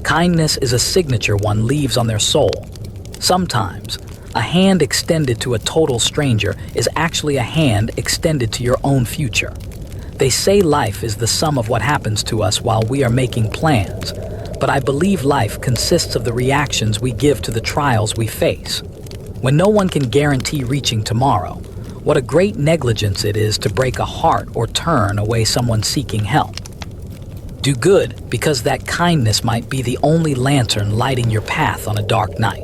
Kindness is a signature one leaves on their soul. Sometimes, a hand extended to a total stranger is actually a hand extended to your own future. They say life is the sum of what happens to us while we are making plans, but I believe life consists of the reactions we give to the trials we face. When no one can guarantee reaching tomorrow, what a great negligence it is to break a heart or turn away someone seeking help. Do good because that kindness might be the only lantern lighting your path on a dark night.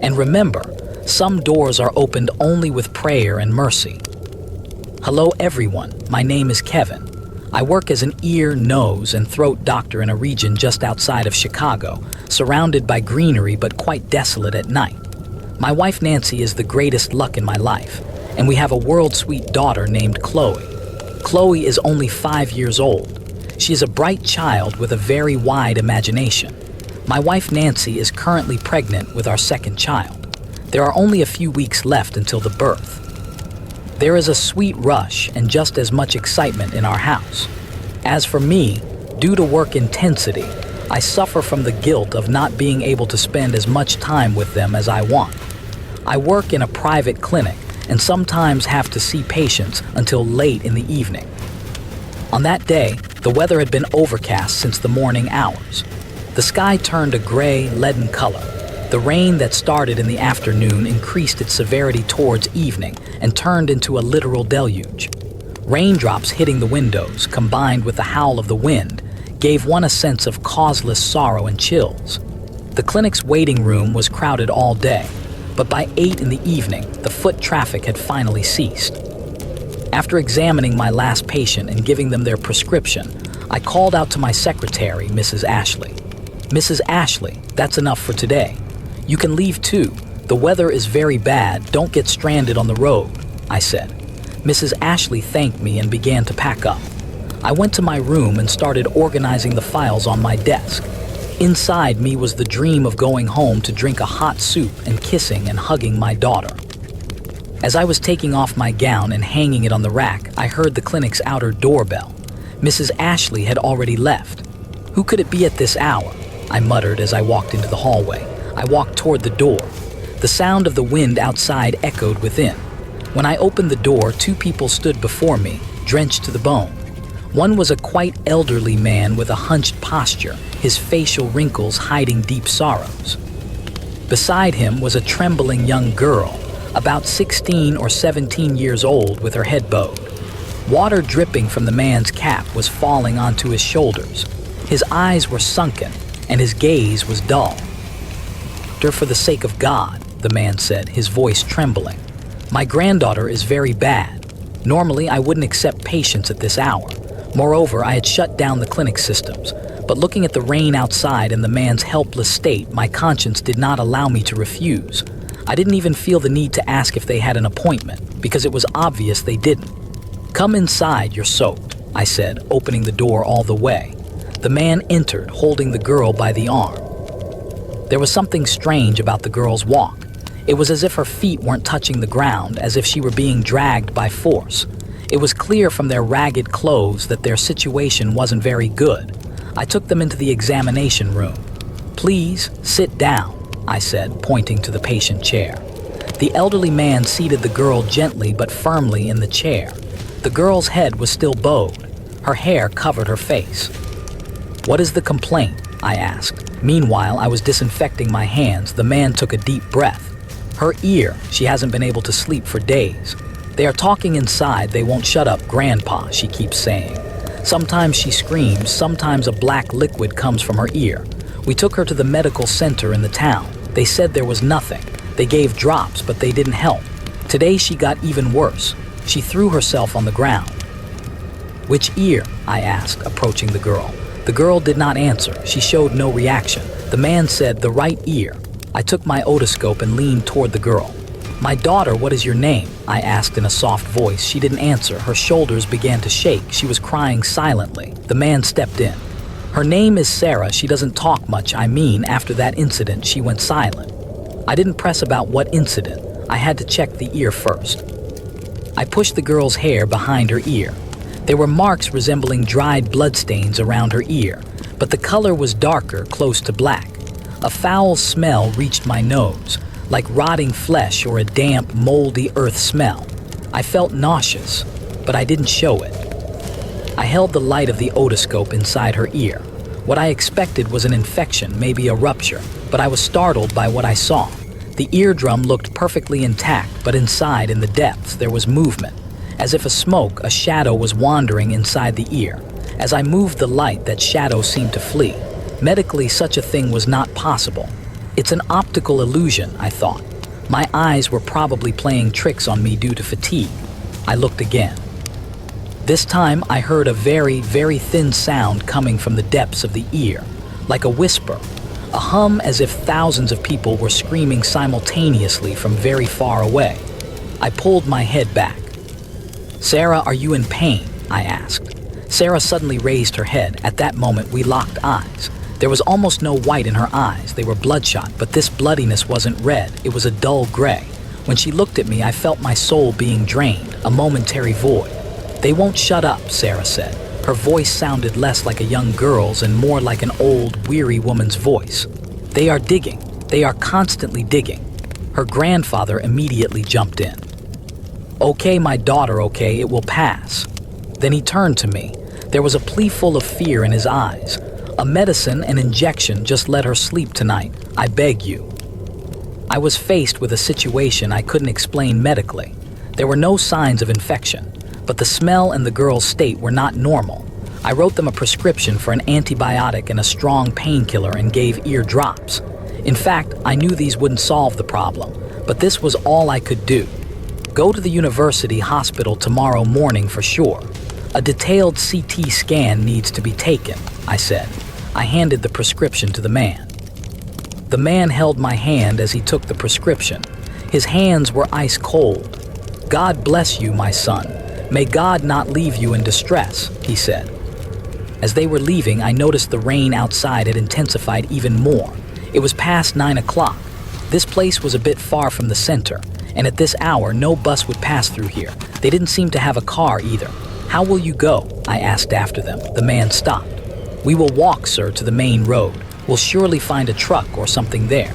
And remember, some doors are opened only with prayer and mercy. Hello everyone, my name is Kevin. I work as an ear, nose, and throat doctor in a region just outside of Chicago, surrounded by greenery but quite desolate at night. My wife Nancy is the greatest luck in my life, and we have a world-sweet daughter named Chloe. Chloe is only 5 years old. She is a bright child with a very wide imagination. My wife Nancy is currently pregnant with our second child. There are only a few weeks left until the birth. There is a sweet rush and just as much excitement in our house. As for me, due to work intensity, I suffer from the guilt of not being able to spend as much time with them as I want. I work in a private clinic and sometimes have to see patients until late in the evening. On that day, the weather had been overcast since the morning hours. The sky turned a gray, leaden color. The rain that started in the afternoon increased its severity towards evening and turned into a literal deluge. Raindrops hitting the windows, combined with the howl of the wind, gave one a sense of causeless sorrow and chills. The clinic's waiting room was crowded all day, but by 8 in the evening, the foot traffic had finally ceased. After examining my last patient and giving them their prescription, I called out to my secretary, Mrs. Ashley. Mrs. Ashley, that's enough for today. You can leave too. The weather is very bad. Don't get stranded on the road, I said. Mrs. Ashley thanked me and began to pack up. I went to my room and started organizing the files on my desk. Inside me was the dream of going home to drink a hot soup and kissing and hugging my daughter. As I was taking off my gown and hanging it on the rack, I heard the clinic's outer doorbell. Mrs. Ashley had already left. Who could it be at this hour? I muttered as I walked into the hallway. I walked toward the door. The sound of the wind outside echoed within. When I opened the door, 2 people stood before me, drenched to the bone. One was a quite elderly man with a hunched posture, his facial wrinkles hiding deep sorrows. Beside him was a trembling young girl, about 16 or 17 years old, with her head bowed. Water dripping from the man's cap was falling onto his shoulders. His eyes were sunken, and his gaze was dull. "For the sake of God," the man said, his voice trembling. "My granddaughter is very bad. Normally, I wouldn't accept patients at this hour. Moreover, I had shut down the clinic systems. But looking at the rain outside and the man's helpless state, my conscience did not allow me to refuse. I didn't even feel the need to ask if they had an appointment, because it was obvious they didn't. "Come inside, you're soaked," I said, opening the door all the way. The man entered, holding the girl by the arm. There was something strange about the girl's walk. It was as if her feet weren't touching the ground, as if she were being dragged by force. It was clear from their ragged clothes that their situation wasn't very good. I took them into the examination room. "Please, sit down," I said, pointing to the patient chair. The elderly man seated the girl gently but firmly in the chair. The girl's head was still bowed. Her hair covered her face. "What is the complaint?" I asked. Meanwhile, I was disinfecting my hands. The man took a deep breath. "Her ear. She hasn't been able to sleep for days. They are talking inside. They won't shut up, Grandpa," she keeps saying. "Sometimes she screams. Sometimes a black liquid comes from her ear. We took her to the medical center in the town. They said there was nothing. They gave drops, but they didn't help. Today she got even worse. She threw herself on the ground." "Which ear?" I asked, approaching the girl. The girl did not answer. She showed no reaction. The man said, "The right ear." I took my otoscope and leaned toward the girl. "My daughter, what is your name?" I asked in a soft voice. She didn't answer. Her shoulders began to shake. She was crying silently. The man stepped in. "Her name is Sarah. She doesn't talk much. After that incident, she went silent." I didn't press about what incident. I had to check the ear first. I pushed the girl's hair behind her ear. There were marks resembling dried bloodstains around her ear, but the color was darker, close to black. A foul smell reached my nose, like rotting flesh or a damp, moldy earth smell. I felt nauseous, but I didn't show it. I held the light of the otoscope inside her ear. What I expected was an infection, maybe a rupture, but I was startled by what I saw. The eardrum looked perfectly intact, but inside, in the depths, there was movement. As if a shadow was wandering inside the ear. As I moved the light, that shadow seemed to flee. Medically, such a thing was not possible. It's an optical illusion, I thought. My eyes were probably playing tricks on me due to fatigue. I looked again. This time, I heard a very, very thin sound coming from the depths of the ear, like a whisper, a hum as if thousands of people were screaming simultaneously from very far away. I pulled my head back. "Sarah, are you in pain?" I asked. Sarah suddenly raised her head. At that moment, we locked eyes. There was almost no white in her eyes. They were bloodshot, but this bloodiness wasn't red. It was a dull gray. When she looked at me, I felt my soul being drained, a momentary void. "They won't shut up," Sarah said. Her voice sounded less like a young girl's and more like an old, weary woman's voice. "They are digging. They are constantly digging." Her grandfather immediately jumped in. "Okay, my daughter, okay, it will pass." Then he turned to me. There was a plea full of fear in his eyes. "A medicine, an injection, just let her sleep tonight. I beg you." I was faced with a situation I couldn't explain medically. There were no signs of infection, but the smell and the girl's state were not normal. I wrote them a prescription for an antibiotic and a strong painkiller and gave ear drops. In fact, I knew these wouldn't solve the problem, but this was all I could do. "Go to the university hospital tomorrow morning for sure. A detailed CT scan needs to be taken," I said. I handed the prescription to the man. The man held my hand as he took the prescription. His hands were ice cold. "God bless you, my son. May God not leave you in distress," he said. As they were leaving, I noticed the rain outside had intensified even more. It was past 9 o'clock. This place was a bit far from the center, and at this hour, no bus would pass through here. They didn't seem to have a car either. "How will you go?" I asked after them. The man stopped. "We will walk, sir, to the main road. We'll surely find a truck or something there."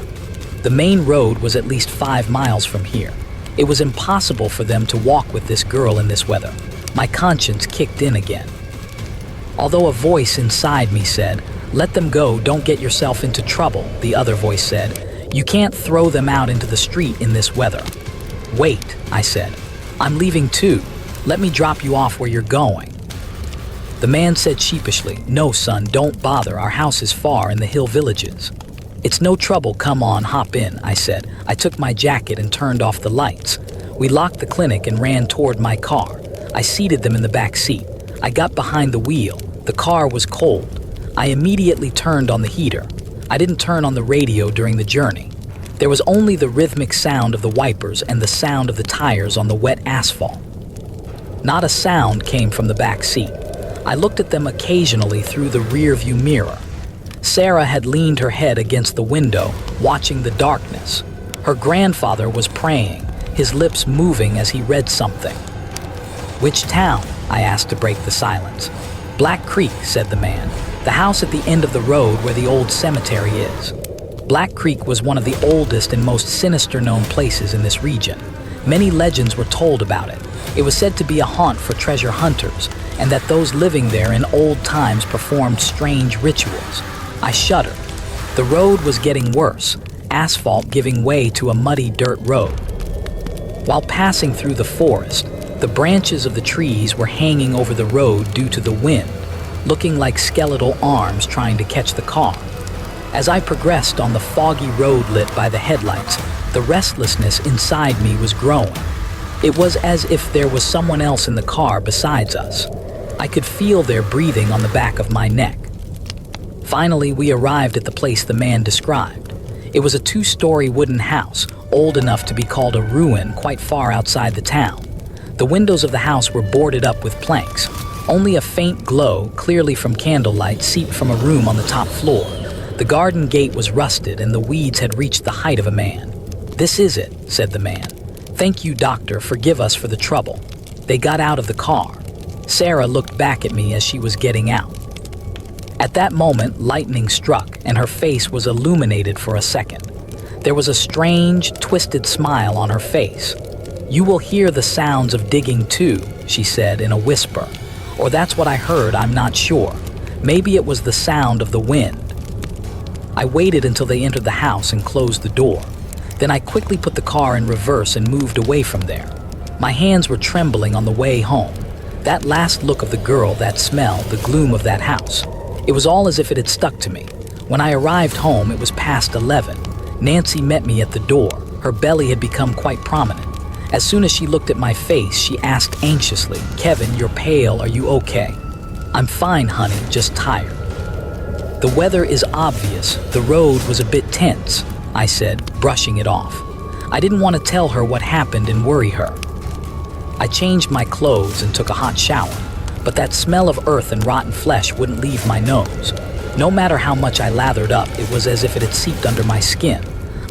The main road was at least 5 miles from here. It was impossible for them to walk with this girl in this weather. My conscience kicked in again. Although a voice inside me said, "Let them go, don't get yourself into trouble," the other voice said, "You can't throw them out into the street in this weather." "Wait," I said. "I'm leaving too. Let me drop you off where you're going." The man said sheepishly, "No, son, don't bother. Our house is far in the hill villages." "It's no trouble. Come on, hop in," I said. I took my jacket and turned off the lights. We locked the clinic and ran toward my car. I seated them in the back seat. I got behind the wheel. The car was cold. I immediately turned on the heater. I didn't turn on the radio during the journey. There was only the rhythmic sound of the wipers and the sound of the tires on the wet asphalt. Not a sound came from the back seat. I looked at them occasionally through the rear-view mirror. Sarah had leaned her head against the window, watching the darkness. Her grandfather was praying, his lips moving as he read something. "Which town?" I asked to break the silence. "Black Creek," said the man. "The house at the end of the road where the old cemetery is." Black Creek was one of the oldest and most sinister known places in this region. Many legends were told about it. It was said to be a haunt for treasure hunters, and that those living there in old times performed strange rituals. I shuddered. The road was getting worse, asphalt giving way to a muddy dirt road. While passing through the forest, the branches of the trees were hanging over the road due to the wind, looking like skeletal arms trying to catch the car. As I progressed on the foggy road lit by the headlights, the restlessness inside me was growing. It was as if there was someone else in the car besides us. I could feel their breathing on the back of my neck. Finally, we arrived at the place the man described. It was a 2-story wooden house, old enough to be called a ruin, quite far outside the town. The windows of the house were boarded up with planks. Only a faint glow, clearly from candlelight, seeped from a room on the top floor. The garden gate was rusted and the weeds had reached the height of a man. "This is it," said the man. "Thank you, doctor. Forgive us for the trouble." They got out of the car. Sarah looked back at me as she was getting out. At that moment, lightning struck, and her face was illuminated for a second. There was a strange, twisted smile on her face. "You will hear the sounds of digging too," she said in a whisper. Or that's what I heard, I'm not sure. Maybe it was the sound of the wind. I waited until they entered the house and closed the door. Then I quickly put the car in reverse and moved away from there. My hands were trembling on the way home. That last look of the girl, that smell, the gloom of that house. It was all as if it had stuck to me. When I arrived home, it was past 11. Nancy met me at the door. Her belly had become quite prominent. As soon as she looked at my face, she asked anxiously, "Kevin, you're pale, are you okay?" "I'm fine, honey, just tired." "The weather is obvious. The road was a bit tense," I said, brushing it off. I didn't want to tell her what happened and worry her. I changed my clothes and took a hot shower, but that smell of earth and rotten flesh wouldn't leave my nose. No matter how much I lathered up, it was as if it had seeped under my skin.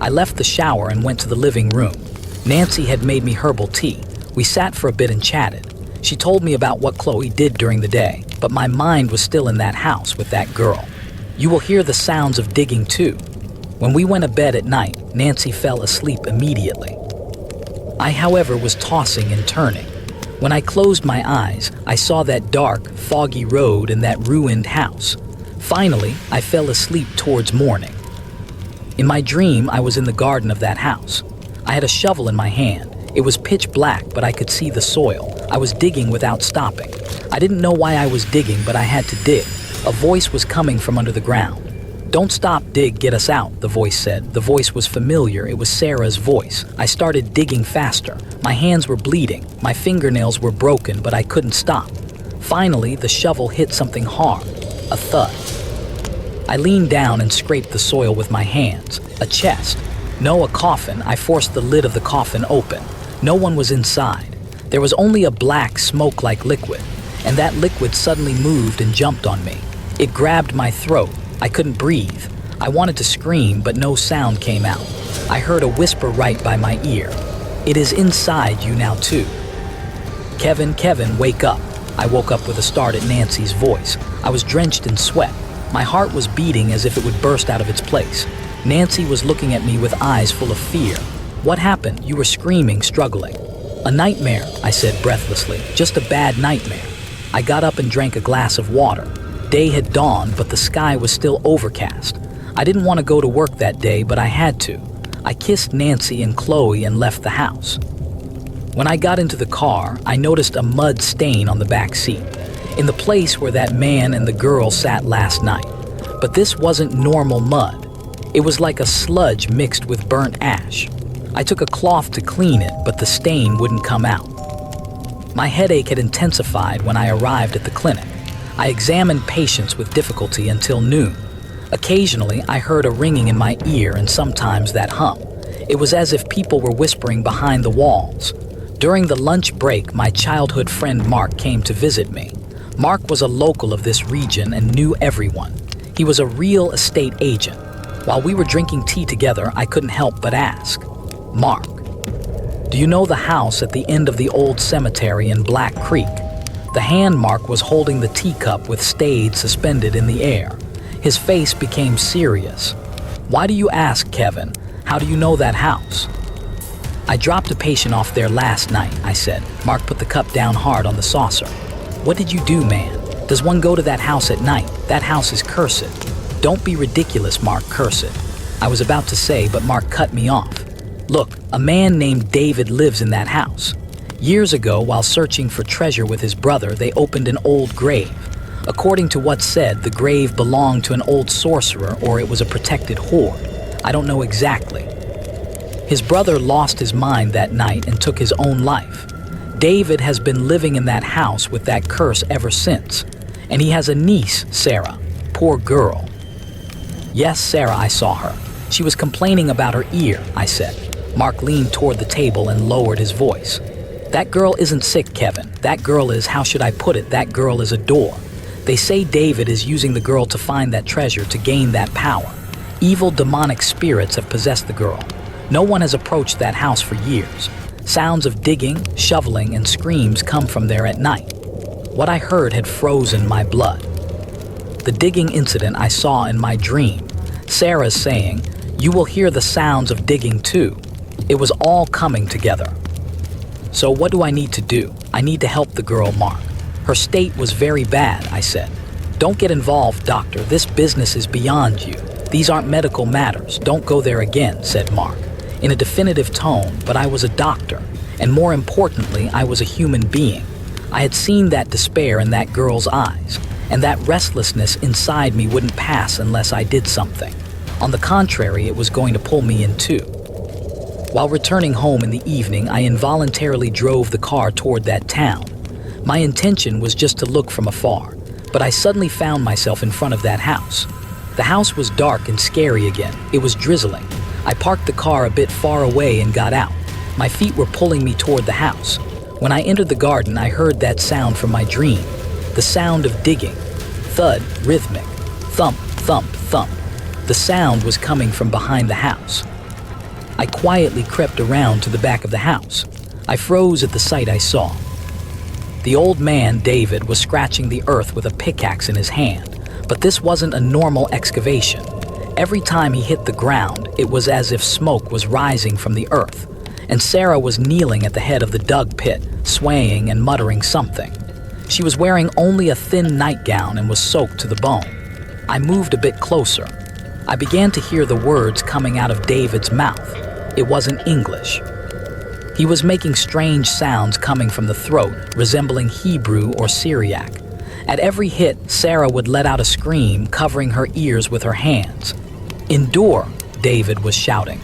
I left the shower and went to the living room. Nancy had made me herbal tea. We sat for a bit and chatted. She told me about what Chloe did during the day, but my mind was still in that house with that girl. "You will hear the sounds of digging too." When we went to bed at night, Nancy fell asleep immediately. I, however, was tossing and turning. When I closed my eyes, I saw that dark, foggy road and that ruined house. Finally, I fell asleep towards morning. In my dream, I was in the garden of that house. I had a shovel in my hand. It was pitch black, but I could see the soil. I was digging without stopping. I didn't know why I was digging, but I had to dig. A voice was coming from under the ground. "Don't stop, dig, get us out," the voice said. The voice was familiar. It was Sarah's voice. I started digging faster. My hands were bleeding. My fingernails were broken, but I couldn't stop. Finally, the shovel hit something hard. A thud. I leaned down and scraped the soil with my hands. A chest. No, a coffin. I forced the lid of the coffin open. No one was inside. There was only a black, smoke-like liquid, and that liquid suddenly moved and jumped on me. It grabbed my throat. I couldn't breathe. I wanted to scream, but no sound came out. I heard a whisper right by my ear. "It is inside you now too." "Kevin, Kevin, wake up." I woke up with a start at Nancy's voice. I was drenched in sweat. My heart was beating as if it would burst out of its place. Nancy was looking at me with eyes full of fear. "What happened?" You were screaming, struggling. "A nightmare," I said breathlessly. "Just a bad nightmare." I got up and drank a glass of water. Day had dawned, but the sky was still overcast. I didn't want to go to work that day, but I had to. I kissed Nancy and Chloe and left the house. When I got into the car, I noticed a mud stain on the back seat, in the place where that man and the girl sat last night. But this wasn't normal mud. It was like a sludge mixed with burnt ash. I took a cloth to clean it, but the stain wouldn't come out. My headache had intensified when I arrived at the clinic. I examined patients with difficulty until noon. Occasionally, I heard a ringing in my ear and sometimes that hum. It was as if people were whispering behind the walls. During the lunch break, my childhood friend Mark came to visit me. Mark was a local of this region and knew everyone. He was a real estate agent. While we were drinking tea together, I couldn't help but ask, "Mark, do you know the house at the end of the old cemetery in Black Creek?" The hand Mark was holding the teacup with stayed suspended in the air. His face became serious. "Why do you ask, Kevin? How do you know that house?" "I dropped a patient off there last night," I said. Mark put the cup down hard on the saucer. "What did you do, man? Does one go to that house at night? That house is cursed." "Don't be ridiculous, Mark, cursed." I was about to say, but Mark cut me off. "Look, a man named David lives in that house. Years ago, while searching for treasure with his brother, they opened an old grave. According to what's said, the grave belonged to an old sorcerer or it was a protected hoard. I don't know exactly. His brother lost his mind that night and took his own life. David has been living in that house with that curse ever since. And he has a niece, Sarah. Poor girl." "Yes, Sarah, I saw her. She was complaining about her ear," I said. Mark leaned toward the table and lowered his voice. "That girl isn't sick, Kevin. That girl is, how should I put it, that girl is a door. They say David is using the girl to find that treasure to gain that power. Evil demonic spirits have possessed the girl. No one has approached that house for years. Sounds of digging, shoveling, and screams come from there at night. What I heard had frozen my blood." The digging incident I saw in my dream. Sarah's saying, "You will hear the sounds of digging too." It was all coming together. So what do I need to do? I need to help the girl, Mark. Her state was very bad, I said. Don't get involved, doctor. This business is beyond you. These aren't medical matters. Don't go there again, said Mark, in a definitive tone, but I was a doctor, and more importantly, I was a human being. I had seen that despair in that girl's eyes, and that restlessness inside me wouldn't pass unless I did something. On the contrary, it was going to pull me in too. While returning home in the evening, I involuntarily drove the car toward that town. My intention was just to look from afar, but I suddenly found myself in front of that house. The house was dark and scary again. It was drizzling. I parked the car a bit far away and got out. My feet were pulling me toward the house. When I entered the garden, I heard that sound from my dream. The sound of digging. Thud, rhythmic. Thump, thump, thump. The sound was coming from behind the house. I quietly crept around to the back of the house. I froze at the sight I saw. The old man, David, was scratching the earth with a pickaxe in his hand, but this wasn't a normal excavation. Every time he hit the ground, it was as if smoke was rising from the earth, and Sarah was kneeling at the head of the dug pit, swaying and muttering something. She was wearing only a thin nightgown and was soaked to the bone. I moved a bit closer. I began to hear the words coming out of David's mouth. It wasn't English. He was making strange sounds coming from the throat, resembling Hebrew or Syriac. At every hit, Sarah would let out a scream, covering her ears with her hands. "Endure," David was shouting.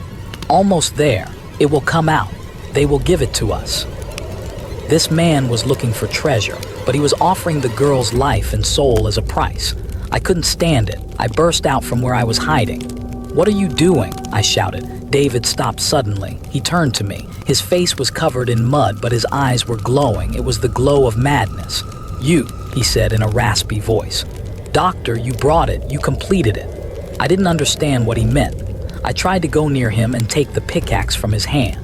"Almost there. It will come out. They will give it to us." This man was looking for treasure, but he was offering the girl's life and soul as a price. I couldn't stand it. I burst out from where I was hiding. "What are you doing?" I shouted. David stopped suddenly. He turned to me. His face was covered in mud, but his eyes were glowing. It was the glow of madness. "You," he said in a raspy voice. "Doctor, you brought it. You completed it." I didn't understand what he meant. I tried to go near him and take the pickaxe from his hand.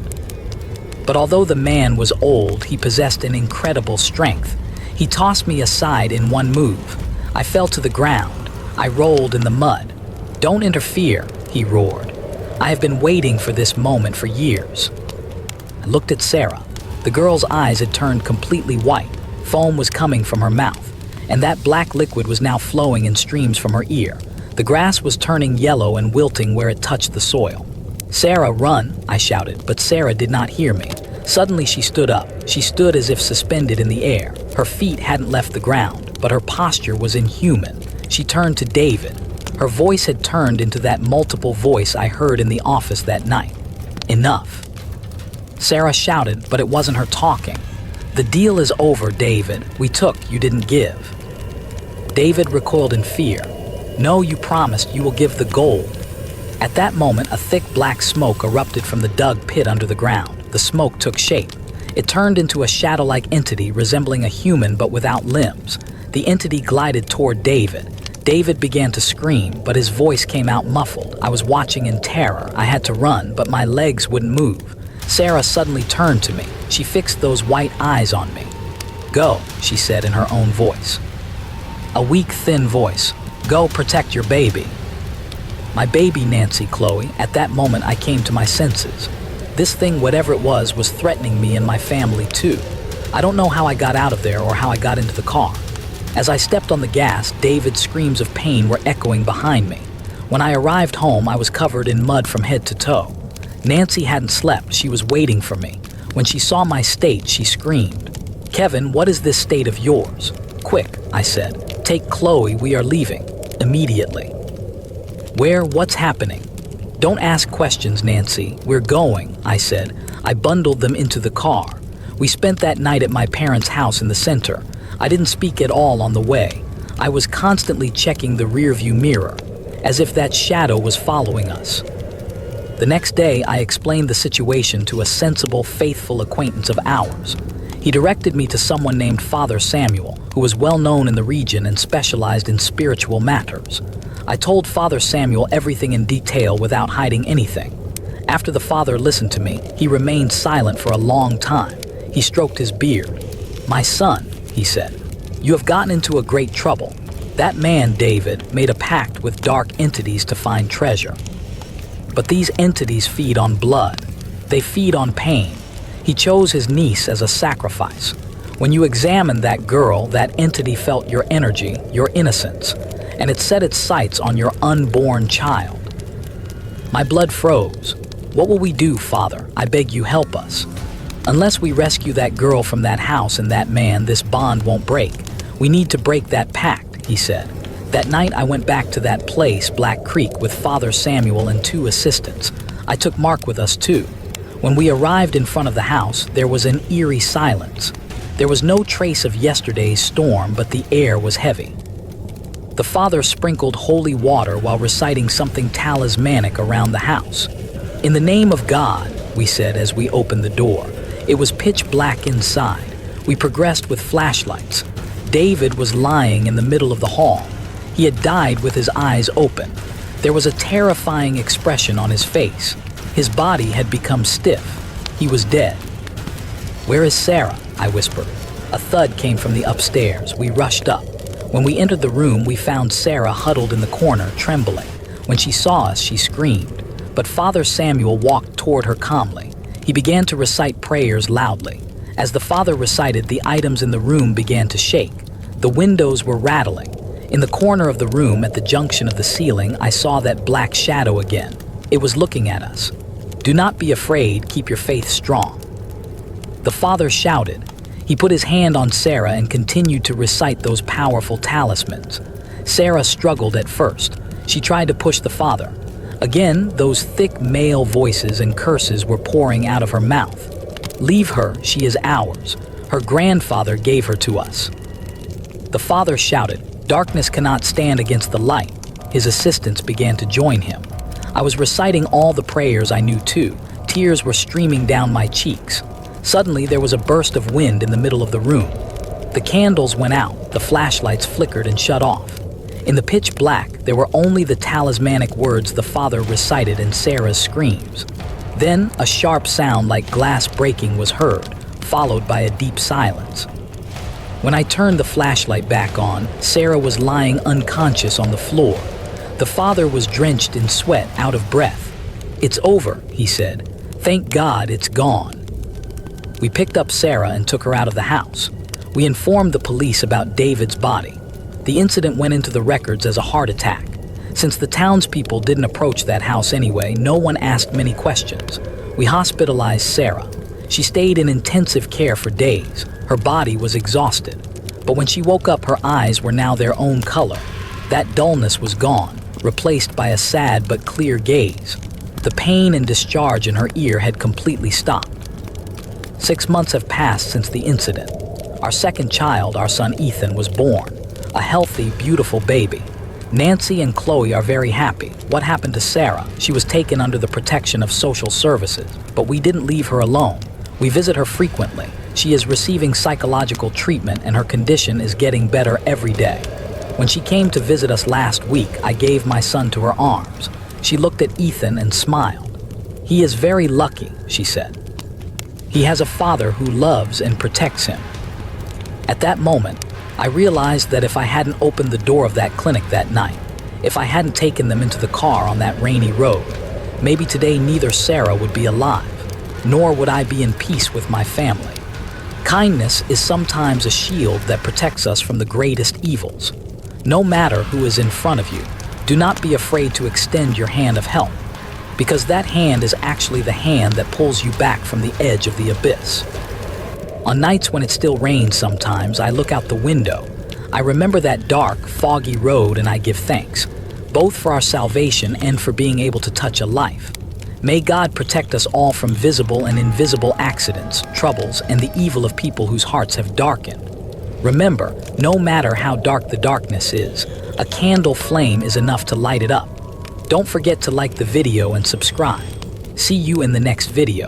But although the man was old, he possessed an incredible strength. He tossed me aside in one move. I fell to the ground. I rolled in the mud. "Don't interfere," he roared. "I have been waiting for this moment for years." I looked at Sarah. The girl's eyes had turned completely white. Foam was coming from her mouth, and that black liquid was now flowing in streams from her ear. The grass was turning yellow and wilting where it touched the soil. "Sarah, run," I shouted, but Sarah did not hear me. Suddenly she stood up. She stood as if suspended in the air. Her feet hadn't left the ground, but her posture was inhuman. She turned to David. Her voice had turned into that multiple voice I heard in the office that night. "Enough." Sarah shouted, but it wasn't her talking. "The deal is over, David. We took, you didn't give." David recoiled in fear. "No, you promised you will give the gold." At that moment, a thick black smoke erupted from the dug pit under the ground. The smoke took shape. It turned into a shadow-like entity resembling a human but without limbs. The entity glided toward David. David began to scream, but his voice came out muffled. I was watching in terror. I had to run, but my legs wouldn't move. Sarah suddenly turned to me. She fixed those white eyes on me. "Go," she said in her own voice. A weak, thin voice. "Go protect your baby." My baby, Nancy, Chloe. At that moment, I came to my senses. This thing, whatever it was threatening me and my family too. I don't know how I got out of there or how I got into the car. As I stepped on the gas, David's screams of pain were echoing behind me. When I arrived home, I was covered in mud from head to toe. Nancy hadn't slept. She was waiting for me. When she saw my state, she screamed. "Kevin, what is this state of yours?" "Quick," I said. "Take Chloe. We are leaving. Immediately." "Where? What's happening?" "Don't ask questions, Nancy. We're going," I said. I bundled them into the car. We spent that night at my parents' house in the center. I didn't speak at all on the way. I was constantly checking the rearview mirror, as if that shadow was following us. The next day, I explained the situation to a sensible, faithful acquaintance of ours. He directed me to someone named Father Samuel, who was well known in the region and specialized in spiritual matters. I told Father Samuel everything in detail without hiding anything. After the father listened to me, he remained silent for a long time. He He stroked his beard. "My son," he said, "you have gotten into a great trouble. That man, David, made a pact with dark entities to find treasure. But these entities feed on blood. They feed on pain. He chose his niece as a sacrifice. When you examined that girl, that entity felt your energy, your innocence, and it set its sights on your unborn child. My blood froze. What will we do, Father? I beg you, help us. Unless we rescue that girl from that house and that man, this bond won't break. We need to break that pact, he said. That night I went back to that place, Black Creek, with Father Samuel and 2 assistants. I took Mark with us too. When we arrived in front of the house, there was an eerie silence. There was no trace of yesterday's storm, but the air was heavy. The father sprinkled holy water while reciting something talismanic around the house. In the name of God, we said as we opened the door. It was pitch black inside. We progressed with flashlights. David was lying in the middle of the hall. He had died with his eyes open. There was a terrifying expression on his face. His body had become stiff. He was dead. "Where is Sarah?" I whispered. A thud came from the upstairs. We rushed up. When we entered the room, we found Sarah huddled in the corner, trembling. When she saw us, she screamed. But Father Samuel walked toward her calmly. He began to recite prayers loudly. As the father recited, the items in the room began to shake. The windows were rattling. In the corner of the room, at the junction of the ceiling, I saw that black shadow again. It was looking at us. "Do not be afraid, keep your faith strong." The father shouted. He put his hand on Sarah and continued to recite those powerful talismans. Sarah struggled at first. She tried to push the father. Again, those thick male voices and curses were pouring out of her mouth. "Leave her, she is ours. Her grandfather gave her to us." The father shouted, "Darkness cannot stand against the light." His assistants began to join him. I was reciting all the prayers I knew too. Tears were streaming down my cheeks. Suddenly, there was a burst of wind in the middle of the room. The candles went out, the flashlights flickered and shut off. In the pitch black, there were only the talismanic words the father recited and Sarah's screams. Then, a sharp sound like glass breaking was heard, followed by a deep silence. When I turned the flashlight back on, Sarah was lying unconscious on the floor. The father was drenched in sweat, out of breath. "It's over," he said. "Thank God it's gone." We picked up Sarah and took her out of the house. We informed the police about David's body. The incident went into the records as a heart attack. Since the townspeople didn't approach that house anyway, no one asked many questions. We hospitalized Sarah. She stayed in intensive care for days. Her body was exhausted. But when she woke up, her eyes were now their own color. That dullness was gone, replaced by a sad but clear gaze. The pain and discharge in her ear had completely stopped. 6 months have passed since the incident. Our second child, our son Ethan, was born. A healthy, beautiful baby. Nancy and Chloe are very happy. What happened to Sarah? She was taken under the protection of social services, but we didn't leave her alone. We visit her frequently. She is receiving psychological treatment and her condition is getting better every day. When she came to visit us last week, I gave my son to her arms. She looked at Ethan and smiled. "He is very lucky," she said. "He has a father who loves and protects him." At that moment, I realized that if I hadn't opened the door of that clinic that night, if I hadn't taken them into the car on that rainy road, maybe today neither Sarah would be alive, nor would I be in peace with my family. Kindness is sometimes a shield that protects us from the greatest evils. No matter who is in front of you, do not be afraid to extend your hand of help, because that hand is actually the hand that pulls you back from the edge of the abyss. On nights when it still rains sometimes, I look out the window. I remember that dark, foggy road and I give thanks, both for our salvation and for being able to touch a life. May God protect us all from visible and invisible accidents, troubles, and the evil of people whose hearts have darkened. Remember, no matter how dark the darkness is, a candle flame is enough to light it up. Don't forget to like the video and subscribe. See you in the next video.